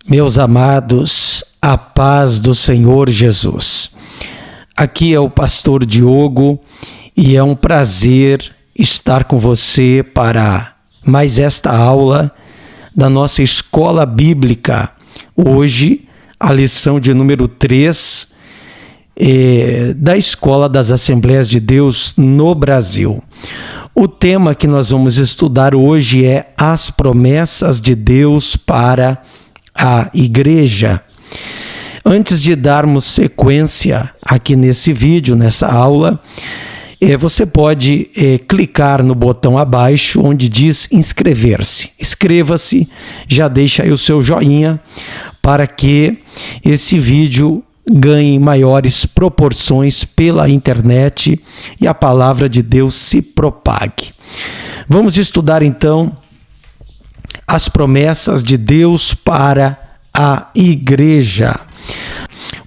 Meus amados, a paz do Senhor Jesus. Aqui é o pastor Diogo e é um prazer estar com você para mais esta aula da nossa escola bíblica. Hoje, a lição de número 3 da Escola das Assembleias de Deus no Brasil. O tema que nós vamos estudar hoje é as promessas de Deus para a igreja. Antes de darmos sequência aqui nesse vídeo, nessa aula, você pode clicar no botão abaixo onde diz inscrever-se. Inscreva-se, já deixa aí o seu joinha para que esse vídeo ganhe maiores proporções pela internet e a palavra de Deus se propague. Vamos estudar então as promessas de Deus para a igreja.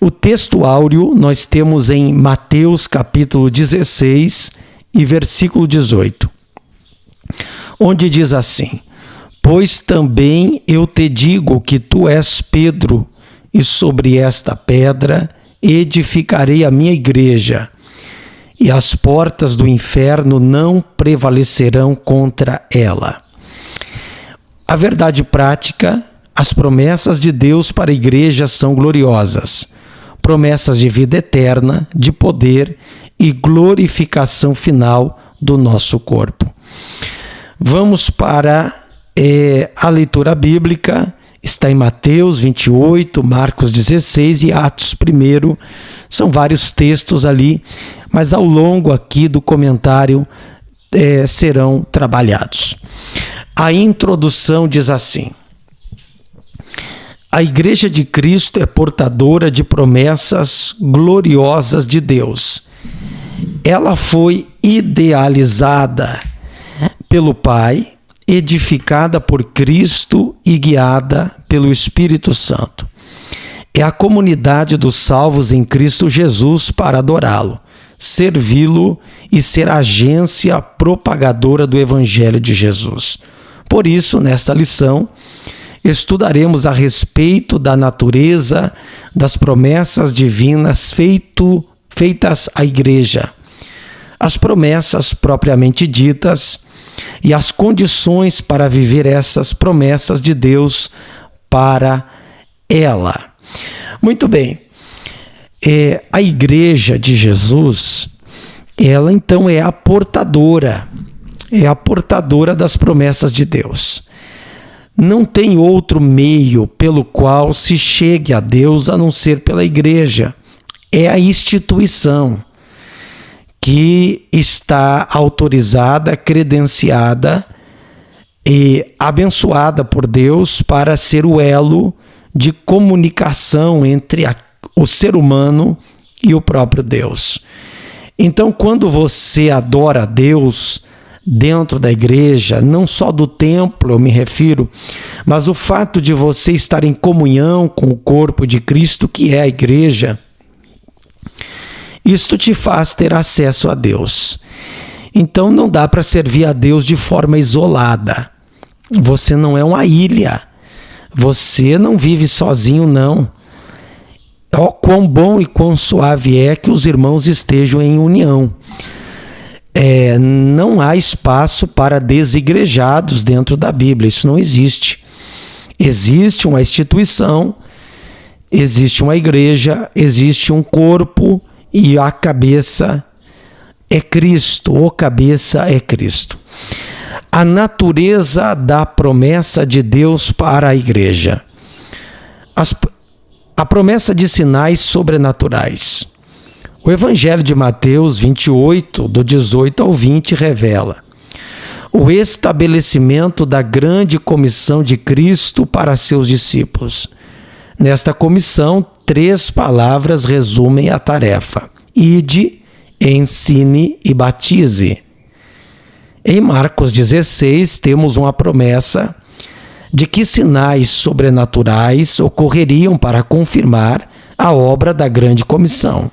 O texto áureo nós temos em Mateus capítulo 16 e versículo 18, onde diz assim: Pois também eu te digo que tu és Pedro, e sobre esta pedra edificarei a minha igreja, e as portas do inferno não prevalecerão contra ela. A verdade prática, as promessas de Deus para a igreja são gloriosas, promessas de vida eterna, de poder e glorificação final do nosso corpo. Vamos para a leitura bíblica. Está em Mateus 28, Marcos 16 e Atos 1. São vários textos ali, mas ao longo aqui do comentário serão trabalhados. A introdução diz assim: A Igreja de Cristo é portadora de promessas gloriosas de Deus. Ela foi idealizada pelo Pai, edificada por Cristo e guiada pelo Espírito Santo. É a comunidade dos salvos em Cristo Jesus para adorá-lo, servi-lo e ser agência propagadora do Evangelho de Jesus. Por isso, nesta lição, estudaremos a respeito da natureza das promessas divinas feitas à igreja, as promessas propriamente ditas e as condições para viver essas promessas de Deus para ela. Muito bem, a igreja de Jesus, ela então é a portadora das promessas de Deus. Não tem outro meio pelo qual se chegue a Deus a não ser pela igreja. É a instituição que está autorizada, credenciada e abençoada por Deus para ser o elo de comunicação entre o ser humano e o próprio Deus. Então, quando você adora a Deus dentro da igreja, não só do templo eu me refiro, mas o fato de você estar em comunhão com o corpo de Cristo, que é a igreja, isto te faz ter acesso a Deus. Então não dá para servir a Deus de forma isolada. Você não é uma ilha. Você não vive sozinho, não. Ó, quão bom e quão suave é que os irmãos estejam em união. Não há espaço para desigrejados dentro da Bíblia. Isso não existe. Existe uma instituição, existe uma igreja, existe um corpo, e a cabeça é Cristo, o cabeça é Cristo. A natureza da promessa de Deus para a igreja. A promessa de sinais sobrenaturais. O Evangelho de Mateus 28, do 18 ao 20, revela o estabelecimento da grande comissão de Cristo para seus discípulos. Nesta comissão, 3 palavras resumem a tarefa: ide, ensine e batize. Em Marcos 16, temos uma promessa de que sinais sobrenaturais ocorreriam para confirmar a obra da grande comissão.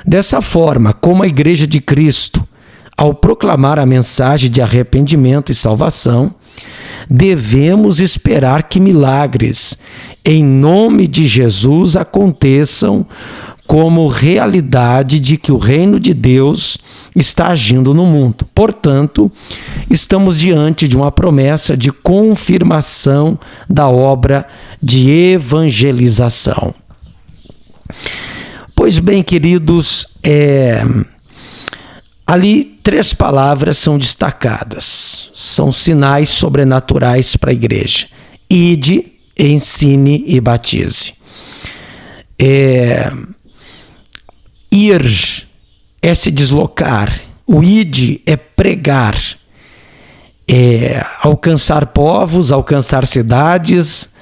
Dessa forma, como a Igreja de Cristo, ao proclamar a mensagem de arrependimento e salvação, devemos esperar que milagres em nome de Jesus, aconteçam como realidade de que o reino de Deus está agindo no mundo. Portanto, estamos diante de uma promessa de confirmação da obra de evangelização. Pois bem, queridos, ali 3 palavras são destacadas, são sinais sobrenaturais para a igreja: ide, ensine e batize. Ir é se deslocar, o ide é pregar, é alcançar povos, alcançar cidades,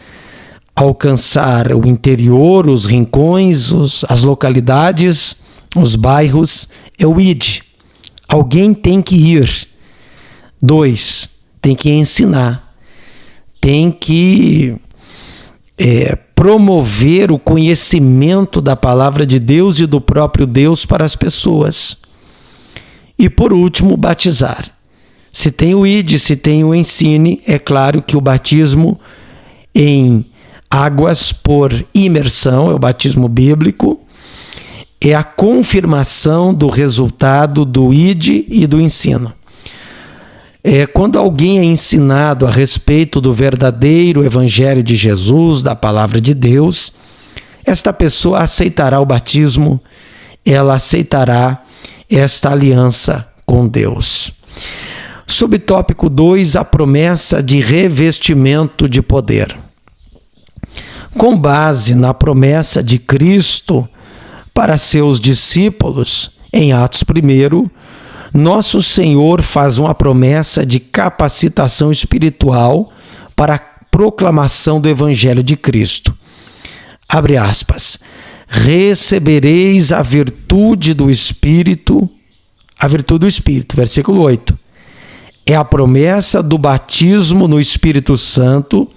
alcançar o interior, os rincões, as localidades, os bairros, é o ide. Alguém tem que ir. 2, tem que ensinar, tem que promover o conhecimento da palavra de Deus e do próprio Deus para as pessoas. E por último, batizar. Se tem o ide, se tem o ensine, é claro que o batismo em águas por imersão, é o batismo bíblico, é a confirmação do resultado do ide e do ensino. Quando alguém é ensinado a respeito do verdadeiro evangelho de Jesus, da palavra de Deus, esta pessoa aceitará o batismo, ela aceitará esta aliança com Deus. Subtópico 2, a promessa de revestimento de poder. Com base na promessa de Cristo para seus discípulos, em Atos 1, nosso Senhor faz uma promessa de capacitação espiritual para a proclamação do Evangelho de Cristo. Abre aspas. Recebereis a virtude do Espírito, versículo 8. É a promessa do batismo no Espírito Santo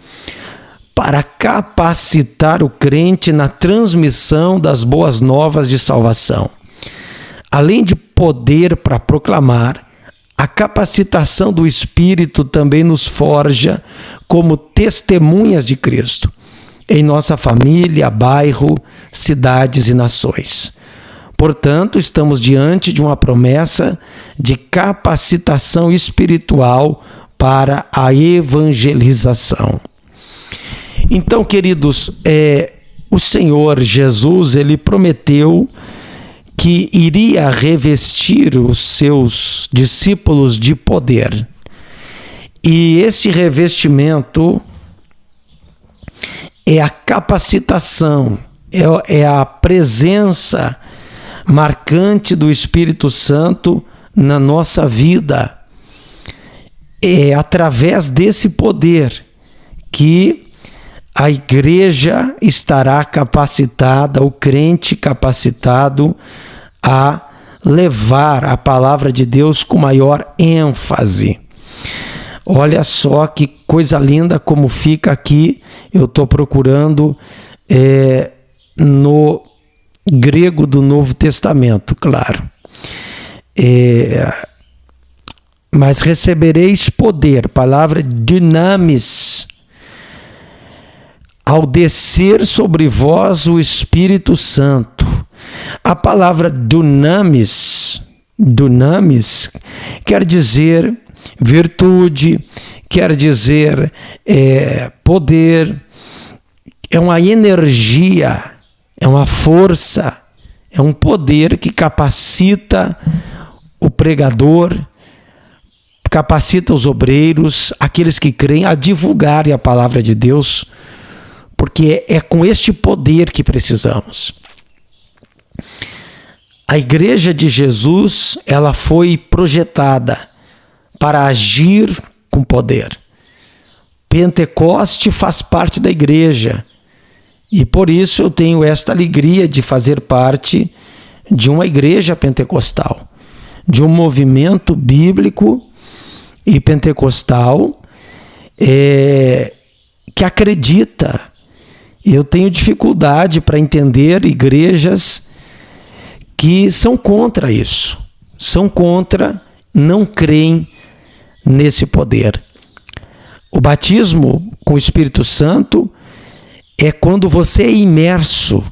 para capacitar o crente na transmissão das boas novas de salvação. Além de poder para proclamar, a capacitação do Espírito também nos forja como testemunhas de Cristo, em nossa família, bairro, cidades e nações. Portanto, estamos diante de uma promessa de capacitação espiritual para a evangelização. Então, queridos, o Senhor Jesus, ele prometeu que iria revestir os seus discípulos de poder. E esse revestimento é a capacitação, é a presença marcante do Espírito Santo na nossa vida. É através desse poder que a igreja estará capacitada, o crente capacitado a levar a palavra de Deus com maior ênfase. Olha só que coisa linda como fica aqui. Eu estou procurando no grego do Novo Testamento, claro. Mas recebereis poder, palavra dunamis, ao descer sobre vós o Espírito Santo. A palavra dunamis quer dizer virtude, quer dizer poder, é uma energia, é uma força, é um poder que capacita o pregador, capacita os obreiros, aqueles que creem, a divulgarem a palavra de Deus, porque é com este poder que precisamos. A igreja de Jesus, ela foi projetada para agir com poder. Pentecoste faz parte da igreja e por isso eu tenho esta alegria de fazer parte de uma igreja pentecostal, de um movimento bíblico e pentecostal que acredita. Eu tenho dificuldade para entender igrejas que são contra isso, são contra, não creem nesse poder. O batismo com o Espírito Santo é quando você é imerso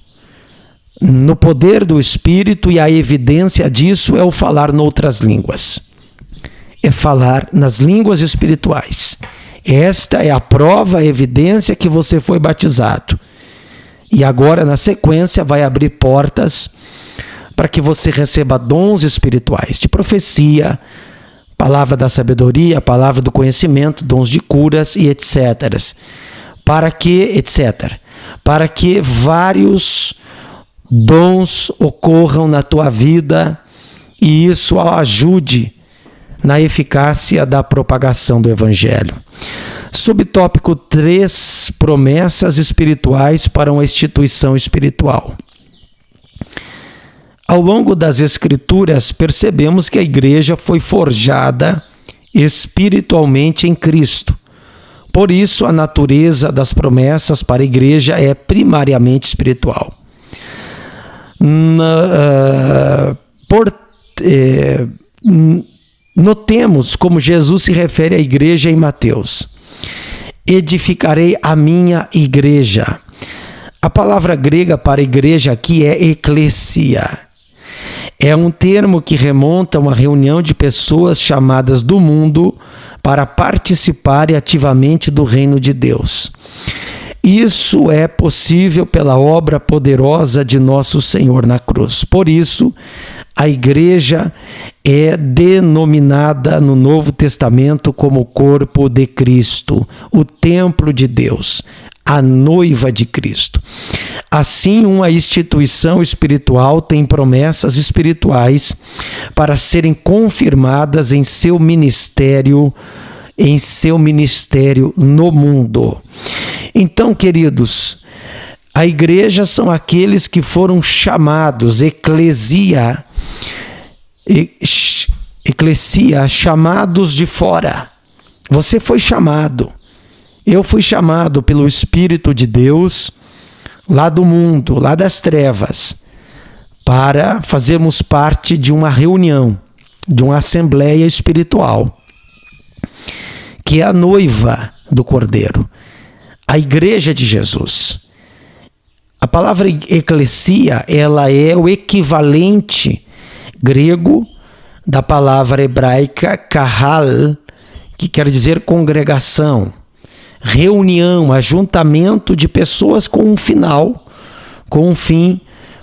no poder do Espírito, e a evidência disso é o falar noutras línguas. É falar nas línguas espirituais. Esta é a prova, a evidência que você foi batizado. E agora, na sequência, vai abrir portas para que você receba dons espirituais de profecia, palavra da sabedoria, palavra do conhecimento, dons de curas e etc. Para que vários dons ocorram na tua vida e isso ajude na eficácia da propagação do Evangelho. Subtópico 3, promessas espirituais para uma instituição espiritual. Ao longo das Escrituras, percebemos que a igreja foi forjada espiritualmente em Cristo. Por isso, a natureza das promessas para a igreja é primariamente espiritual. Notemos como Jesus se refere à igreja em Mateus. Edificarei a minha igreja. A palavra grega para igreja aqui é eclesia. É um termo que remonta a uma reunião de pessoas chamadas do mundo para participarem ativamente do reino de Deus. Isso é possível pela obra poderosa de nosso Senhor na cruz. Por isso, a igreja é denominada no Novo Testamento como o corpo de Cristo, o templo de Deus, a noiva de Cristo. Assim, uma instituição espiritual tem promessas espirituais para serem confirmadas em seu ministério no mundo. Então, queridos, a igreja são aqueles que foram chamados, eclesia, chamados de fora. Você foi chamado. Eu fui chamado pelo Espírito de Deus, lá do mundo, lá das trevas, para fazermos parte de uma reunião, de uma assembleia espiritual, que é a noiva do Cordeiro, a igreja de Jesus. A palavra eclesia, ela é o equivalente grego da palavra hebraica kahal, que quer dizer congregação, reunião, ajuntamento de pessoas com um fim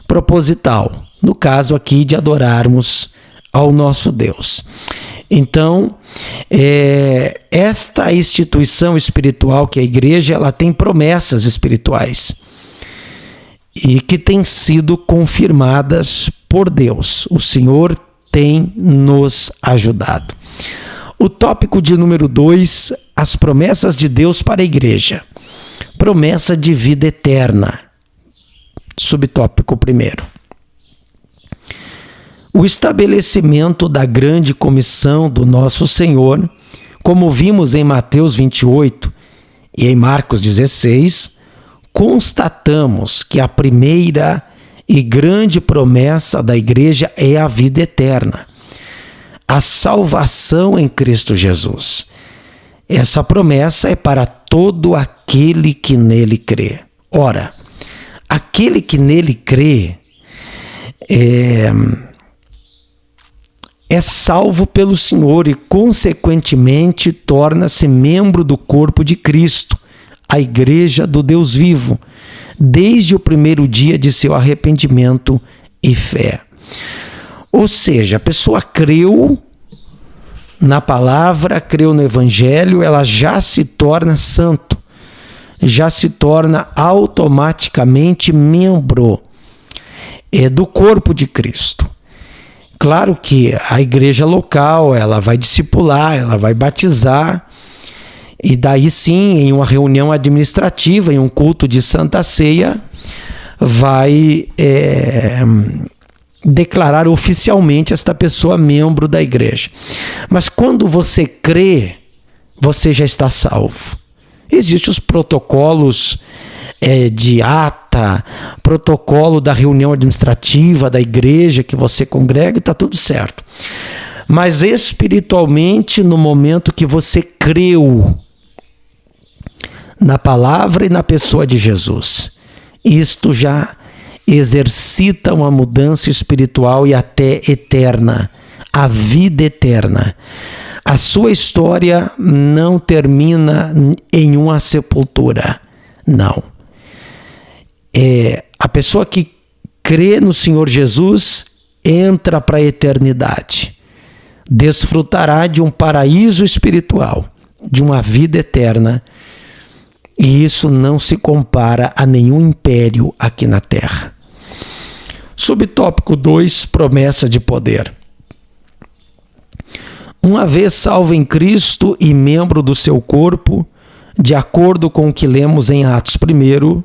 proposital. No caso aqui de adorarmos ao nosso Deus. Então, esta instituição espiritual que é a igreja, ela tem promessas espirituais e que têm sido confirmadas por Deus. O Senhor tem nos ajudado. O tópico de número 2, as promessas de Deus para a igreja. Promessa de vida eterna. Subtópico 1. O estabelecimento da grande comissão do nosso Senhor, como vimos em Mateus 28 e em Marcos 16, constatamos que a primeira e grande promessa da igreja é a vida eterna, a salvação em Cristo Jesus. Essa promessa é para todo aquele que nele crê. Ora, aquele que nele crê é salvo pelo Senhor e, consequentemente, torna-se membro do corpo de Cristo, a igreja do Deus vivo, desde o primeiro dia de seu arrependimento e fé. Ou seja, a pessoa creu na palavra, creu no Evangelho, ela já se torna santo, já se torna automaticamente membro do corpo de Cristo. Claro que a igreja local, ela vai discipular, ela vai batizar, e daí sim, em uma reunião administrativa, em um culto de Santa Ceia, vai declarar oficialmente esta pessoa membro da igreja. Mas quando você crê, você já está salvo. Existem os protocolos de ata, protocolo da reunião administrativa da igreja que você congrega, e está tudo certo. Mas espiritualmente, no momento que você creu na palavra e na pessoa de Jesus. Isto já exercita uma mudança espiritual e até eterna, a vida eterna. A sua história não termina em uma sepultura, não. A pessoa que crê no Senhor Jesus entra para a eternidade, desfrutará de um paraíso espiritual, de uma vida eterna, e isso não se compara a nenhum império aqui na terra. Subtópico 2, promessa de poder. Uma vez salvo em Cristo e membro do seu corpo, de acordo com o que lemos em Atos 1,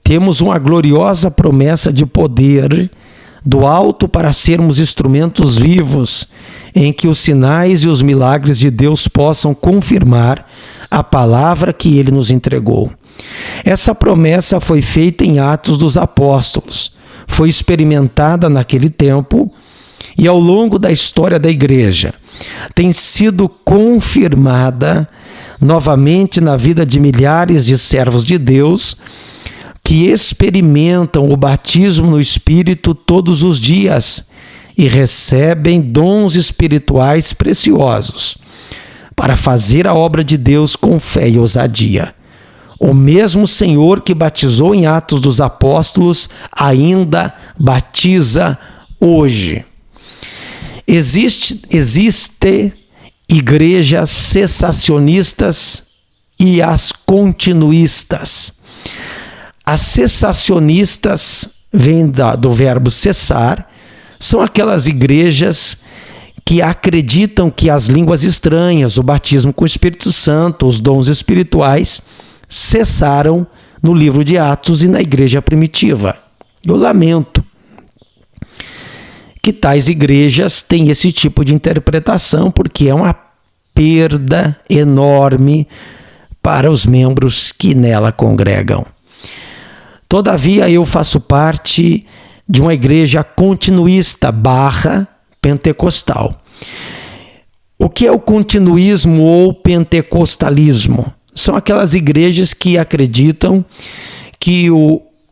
temos uma gloriosa promessa de poder do alto para sermos instrumentos vivos em que os sinais e os milagres de Deus possam confirmar a palavra que ele nos entregou. Essa promessa foi feita em Atos dos Apóstolos, foi experimentada naquele tempo e ao longo da história da igreja. Tem sido confirmada novamente na vida de milhares de servos de Deus que experimentam o batismo no Espírito todos os dias e recebem dons espirituais preciosos para fazer a obra de Deus com fé e ousadia. O mesmo Senhor que batizou em Atos dos Apóstolos ainda batiza hoje. Existe igrejas cessacionistas e as continuistas. As cessacionistas vêm do verbo cessar, são aquelas igrejas que acreditam que as línguas estranhas, o batismo com o Espírito Santo, os dons espirituais cessaram no livro de Atos e na igreja primitiva. Eu lamento que tais igrejas têm esse tipo de interpretação, porque é uma perda enorme para os membros que nela congregam. Todavia, eu faço parte de uma igreja continuista / pentecostal. O que é o continuismo ou pentecostalismo? São aquelas igrejas que acreditam que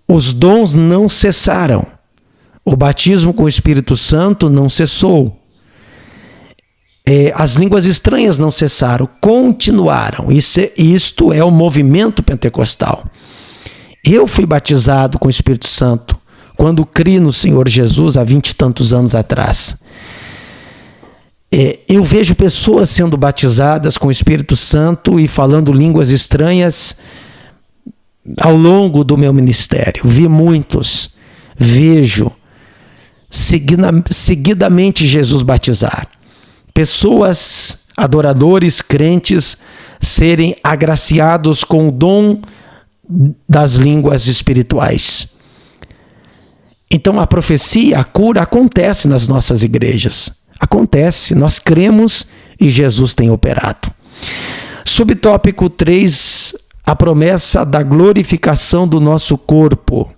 os dons não cessaram. O batismo com o Espírito Santo não cessou. As línguas estranhas não cessaram, continuaram. Isto é o movimento pentecostal. Eu fui batizado com o Espírito Santo quando criei no Senhor Jesus há 20 e tantos anos atrás. Eu vejo pessoas sendo batizadas com o Espírito Santo e falando línguas estranhas ao longo do meu ministério. Vi muitos, vejo seguidamente Jesus batizar. Pessoas, adoradores, crentes, serem agraciados com o dom das línguas espirituais. Então a profecia, a cura acontece nas nossas igrejas. Acontece, nós cremos e Jesus tem operado. Subtópico 3, a promessa da glorificação do nosso corpo.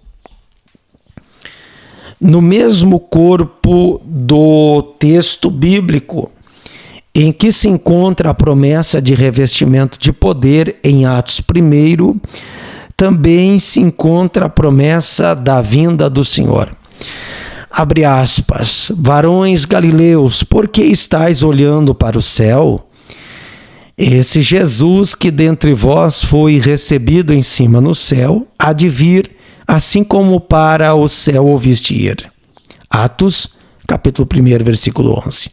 No mesmo corpo do texto bíblico, em que se encontra a promessa de revestimento de poder em Atos 1, também se encontra a promessa da vinda do Senhor. Abre aspas, varões galileus, por que estáis olhando para o céu? Esse Jesus que dentre vós foi recebido em cima no céu, há de vir, assim como para o céu ouviste ir. Atos, capítulo 1, versículo 11.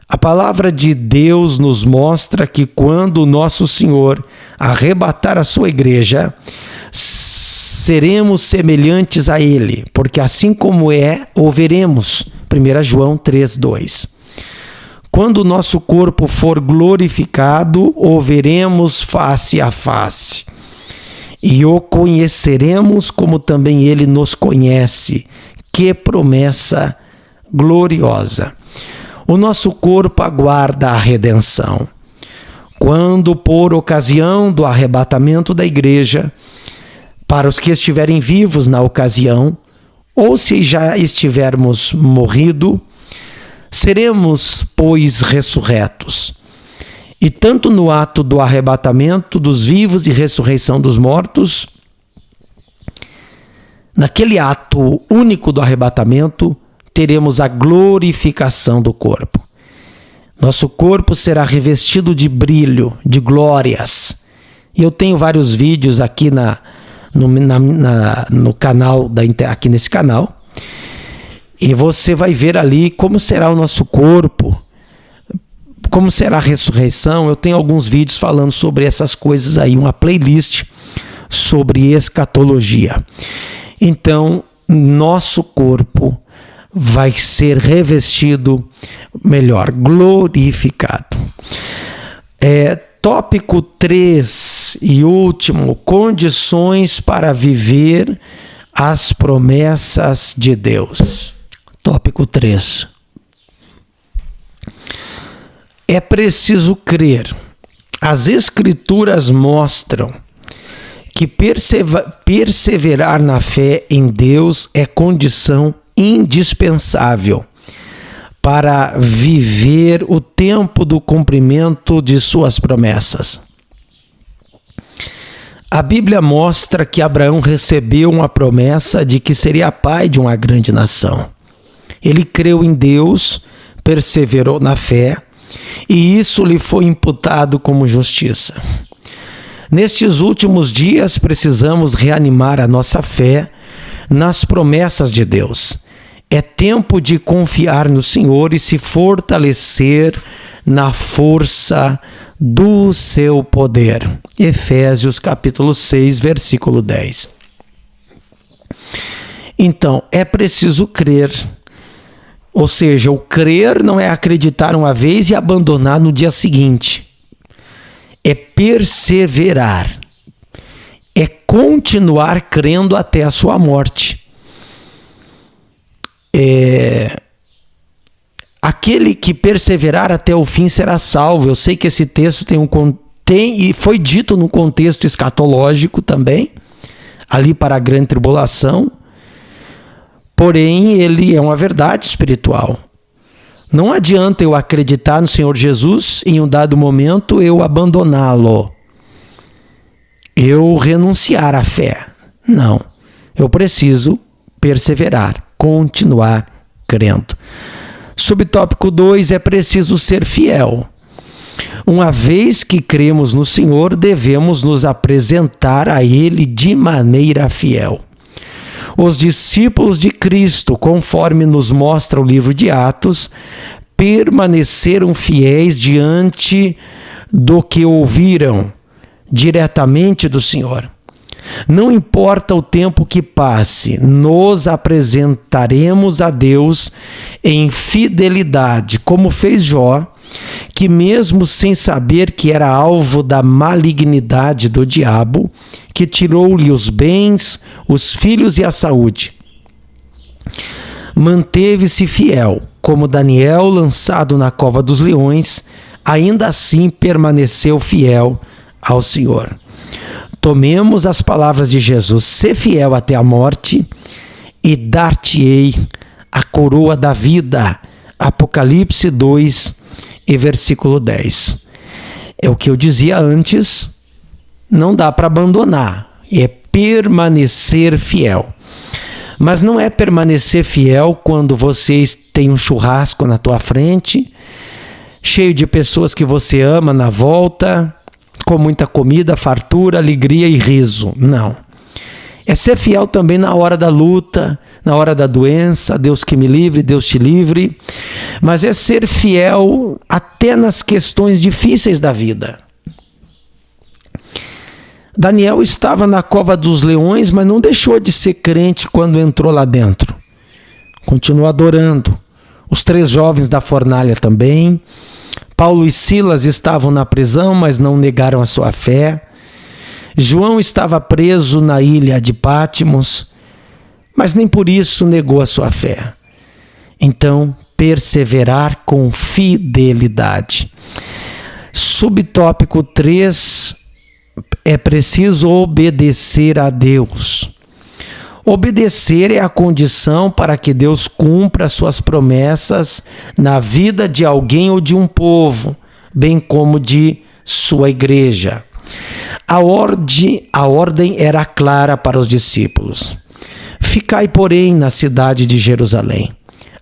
A palavra de Deus nos mostra que quando o nosso Senhor arrebatar a sua igreja, seremos semelhantes a Ele, porque assim como o veremos. 1 João 3:2. Quando o nosso corpo for glorificado, o veremos face a face. E o conheceremos como também Ele nos conhece. Que promessa gloriosa! O nosso corpo aguarda a redenção. Quando, por ocasião do arrebatamento da igreja, para os que estiverem vivos na ocasião, ou se já estivermos morrido, seremos, pois, ressurretos. E tanto no ato do arrebatamento dos vivos e ressurreição dos mortos, naquele ato único do arrebatamento, teremos a glorificação do corpo. Nosso corpo será revestido de brilho, de glórias. E eu tenho vários vídeos aqui no canal, aqui nesse canal. E você vai ver ali como será o nosso corpo, como será a ressurreição. Eu tenho alguns vídeos falando sobre essas coisas aí, uma playlist sobre escatologia. Então, nosso corpo vai ser revestido, glorificado. Tópico 3 e último, condições para viver as promessas de Deus. Tópico 3. É preciso crer. As Escrituras mostram que perseverar na fé em Deus é condição indispensável para viver o tempo do cumprimento de suas promessas. A Bíblia mostra que Abraão recebeu uma promessa de que seria pai de uma grande nação. Ele creu em Deus, perseverou na fé, e isso lhe foi imputado como justiça. Nestes últimos dias, precisamos reanimar a nossa fé nas promessas de Deus. É tempo de confiar no Senhor e se fortalecer na força do seu poder. Efésios capítulo 6, versículo 10. Então, é preciso crer. Ou seja, o crer não é acreditar uma vez e abandonar no dia seguinte. É perseverar. É continuar crendo até a sua morte. Aquele que perseverar até o fim será salvo. Eu sei que esse texto tem e foi dito no contexto escatológico também, ali para a grande tribulação, porém ele é uma verdade espiritual. Não adianta eu acreditar no Senhor Jesus e em um dado momento eu abandoná-lo, eu renunciar à fé. Não, eu preciso perseverar, continuar crendo. Subtópico 2, é preciso ser fiel. Uma vez que cremos no Senhor, devemos nos apresentar a Ele de maneira fiel. Os discípulos de Cristo, conforme nos mostra o livro de Atos, permaneceram fiéis diante do que ouviram diretamente do Senhor. Não importa o tempo que passe, nos apresentaremos a Deus em fidelidade, como fez Jó, que mesmo sem saber que era alvo da malignidade do diabo, que tirou-lhe os bens, os filhos e a saúde, manteve-se fiel, como Daniel, lançado na cova dos leões, ainda assim permaneceu fiel ao Senhor. Tomemos as palavras de Jesus: sê fiel até a morte e dar-te-ei a coroa da vida. Apocalipse 2 e versículo 10. É o que eu dizia antes, não dá para abandonar, é permanecer fiel. Mas não é permanecer fiel quando você tem um churrasco na tua frente, cheio de pessoas que você ama na volta, com muita comida, fartura, alegria e riso. Não. É ser fiel também na hora da luta, na hora da doença, Deus que me livre, Deus te livre. Mas é ser fiel até nas questões difíceis da vida. Daniel estava na cova dos leões, mas não deixou de ser crente quando entrou lá dentro. Continuou adorando. Os 3 jovens da fornalha também. Paulo e Silas estavam na prisão, mas não negaram a sua fé. João estava preso na ilha de Pátimos, mas nem por isso negou a sua fé. Então, perseverar com fidelidade. Subtópico 3, é preciso obedecer a Deus. Obedecer é a condição para que Deus cumpra suas promessas na vida de alguém ou de um povo. bem como de sua igreja. A ordem era clara para os discípulos. Ficai, porém, na cidade de Jerusalém,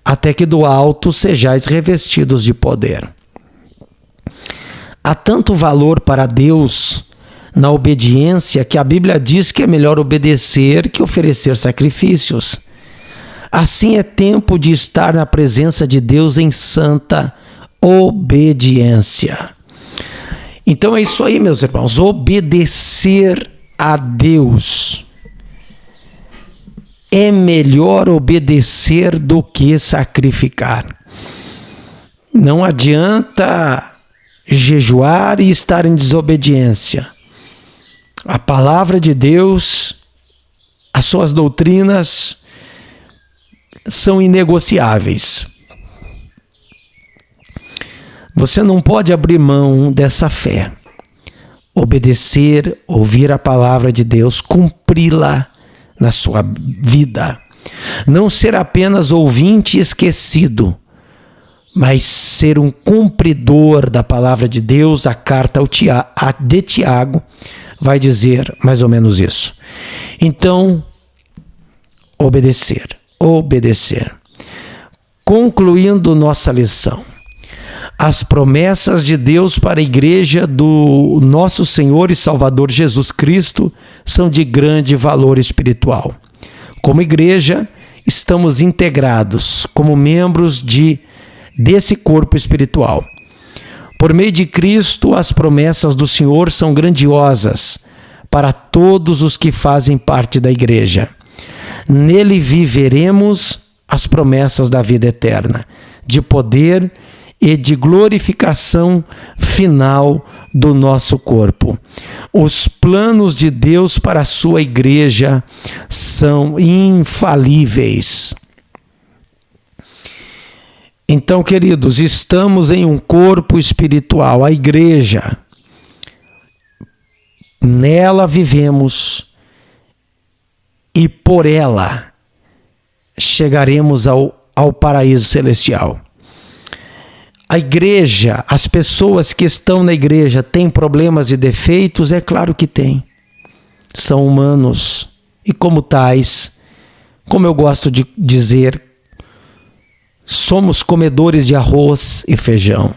até que do alto sejais revestidos de poder. Há tanto valor para Deus na obediência que a Bíblia diz que é melhor obedecer que oferecer sacrifícios. Assim é tempo de estar na presença de Deus em santa obediência. Então é isso aí, meus irmãos, obedecer a Deus. É melhor obedecer do que sacrificar. Não adianta jejuar e estar em desobediência. A palavra de Deus, as suas doutrinas são inegociáveis. Você não pode abrir mão dessa fé. Obedecer, ouvir a palavra de Deus, cumpri-la na sua vida. Não ser apenas ouvinte e esquecido, mas ser um cumpridor da palavra de Deus. A carta de Tiago vai dizer mais ou menos isso. Então, obedecer. Concluindo nossa lição, as promessas de Deus para a igreja do nosso Senhor e Salvador Jesus Cristo são de grande valor espiritual. Como igreja, estamos integrados como membros desse corpo espiritual. Por meio de Cristo, as promessas do Senhor são grandiosas para todos os que fazem parte da igreja. Nele viveremos as promessas da vida eterna, de poder e de glorificação final do nosso corpo. Os planos de Deus para a sua igreja são infalíveis. Então, queridos, estamos em um corpo espiritual, a igreja. Nela vivemos e por ela chegaremos ao paraíso celestial. A igreja, as pessoas que estão na igreja têm problemas e defeitos? É claro que têm. São humanos e como tais, como eu gosto de dizer, somos comedores de arroz e feijão.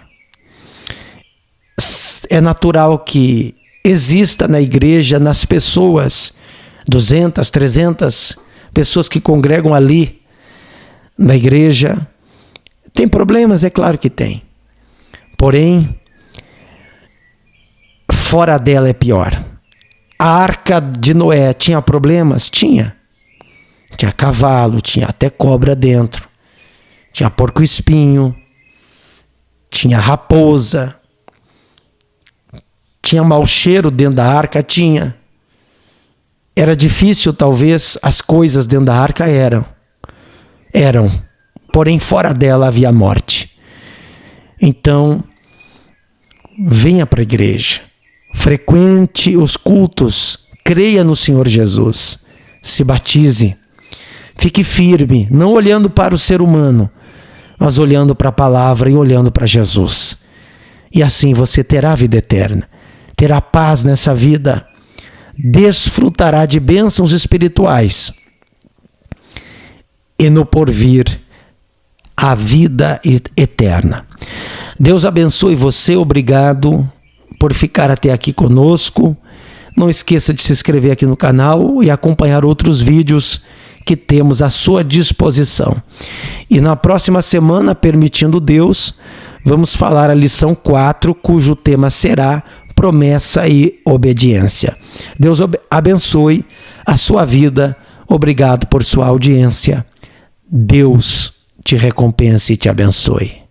É natural que exista na igreja, nas pessoas, 200, 300 pessoas que congregam ali na igreja, tem problemas? É claro que tem. Porém, fora dela é pior. A arca de Noé tinha problemas? Tinha. Tinha cavalo, tinha até cobra dentro. Tinha porco-espinho. Tinha raposa. Tinha mau cheiro dentro da arca? Tinha. Era difícil, talvez, as coisas dentro da arca eram. Porém, fora dela havia morte. Então, venha para a igreja, frequente os cultos, creia no Senhor Jesus, se batize, fique firme, não olhando para o ser humano, mas olhando para a palavra e olhando para Jesus. E assim você terá vida eterna, terá paz nessa vida, desfrutará de bênçãos espirituais e no porvir a vida eterna. Deus abençoe você, obrigado por ficar até aqui conosco. Não esqueça de se inscrever aqui no canal e acompanhar outros vídeos que temos à sua disposição. E na próxima semana, permitindo Deus, vamos falar a lição 4, cujo tema será promessa e obediência. Deus abençoe a sua vida. Obrigado por sua audiência. Deus te recompense e te abençoe.